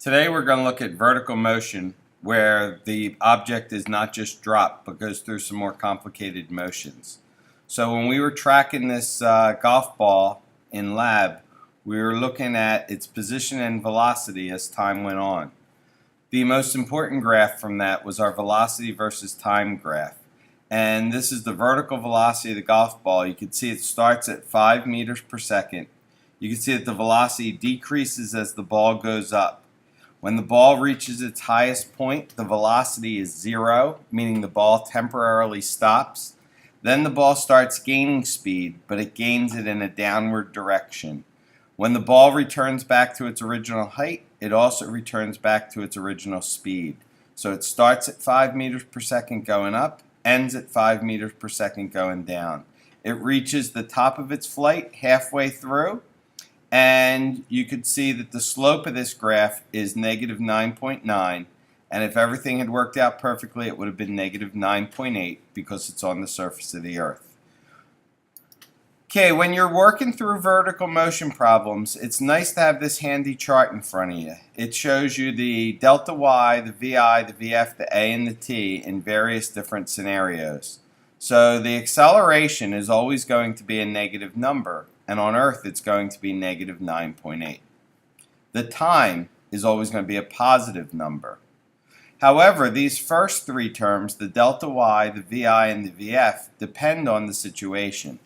Today we're going to look at vertical motion where the object is not just dropped but goes through some more complicated motions. So when we were tracking this golf ball in lab, we were looking at its position and velocity as time went on. The most important graph from that was our velocity versus time graph. And this is the vertical velocity of the golf ball. You can see it starts at 5 meters per second. You can see that the velocity decreases as the ball goes up. When the ball reaches its highest point, the velocity is 0, meaning the ball temporarily stops. Then the ball starts gaining speed, but it gains it in a downward direction. When the ball returns back to its original height, it also returns back to its original speed. So it starts at 5 meters per second going up, ends at 5 meters per second going down. It reaches the top of its flight halfway through, and you could see that the slope of this graph is negative 9.9, and if everything had worked out perfectly, it would have been negative 9.8 because it's on the surface of the Earth. Okay, when you're working through vertical motion problems, it's nice to have this handy chart in front of you. It shows you the delta y, the vi, the vf, the a, and the t in various different scenarios. So the acceleration is always going to be a negative number, and on Earth it's going to be negative 9.8. The time is always going to be a positive number. However, these first three terms, the delta y, the vi, and the vf, depend on the situation.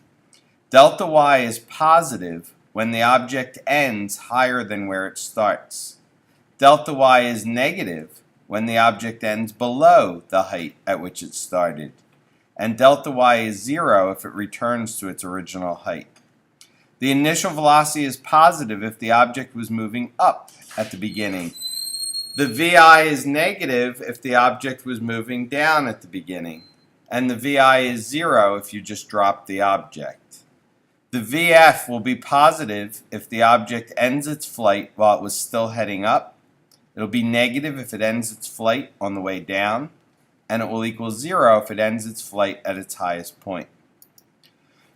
Delta y is positive when the object ends higher than where it starts. Delta y is negative when the object ends below the height at which it started. And delta y is 0 if it returns to its original height. The initial velocity is positive if the object was moving up at the beginning. The vi is negative if the object was moving down at the beginning. And the vi is 0 if you just drop the object. The vf will be positive if the object ends its flight while it was still heading up. It will be negative if it ends its flight on the way down. And it will equal 0 if it ends its flight at its highest point.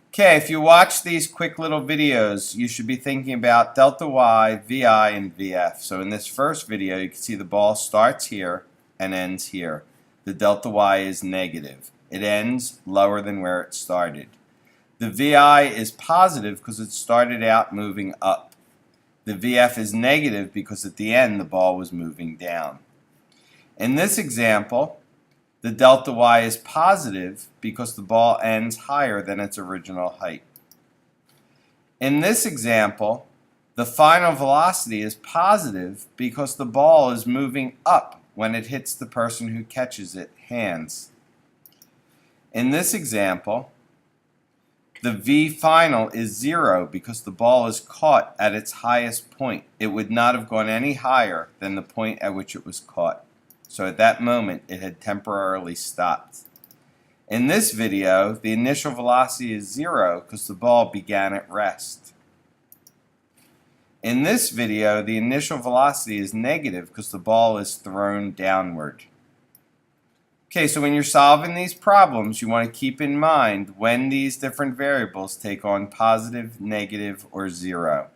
Okay, if you watch these quick little videos, you should be thinking about delta y, vi, and vf. So in this first video, you can see the ball starts here and ends here. The delta y is negative. It ends lower than where it started. The vi is positive because it started out moving up. The vf is negative because at the end the ball was moving down. In this example, the delta y is positive because the ball ends higher than its original height. In this example, the final velocity is positive because the ball is moving up when it hits the person who catches it, hands. In this example, the v final is 0 because the ball is caught at its highest point. It would not have gone any higher than the point at which it was caught. So at that moment, it had temporarily stopped. In this video, the initial velocity is 0 because the ball began at rest. In this video, the initial velocity is negative because the ball is thrown downward. Okay, so when you're solving these problems, you want to keep in mind when these different variables take on positive, negative, or 0.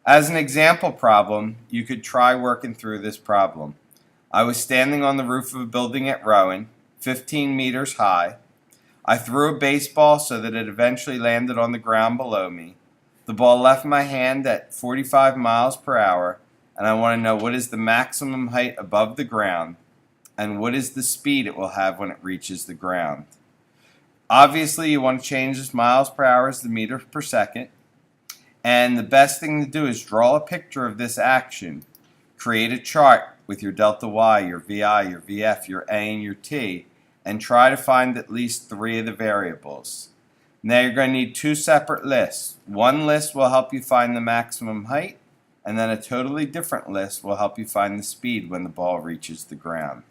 As an example problem, you could try working through this problem. I was standing on the roof of a building at Rowan, 15 meters high. I threw a baseball so that it eventually landed on the ground below me. The ball left my hand at 45 miles per hour, and I want to know what is the maximum height above the ground, and what is the speed it will have when it reaches the ground. Obviously, you want to change this miles per hour to meters per second, and the best thing to do is draw a picture of this action. Create a chart with your delta y, your vi, your vf, your a, and your t, and try to find at least 3 of the variables. Now you're going to need 2 separate lists. One list will help you find the maximum height, and then a totally different list will help you find the speed when the ball reaches the ground.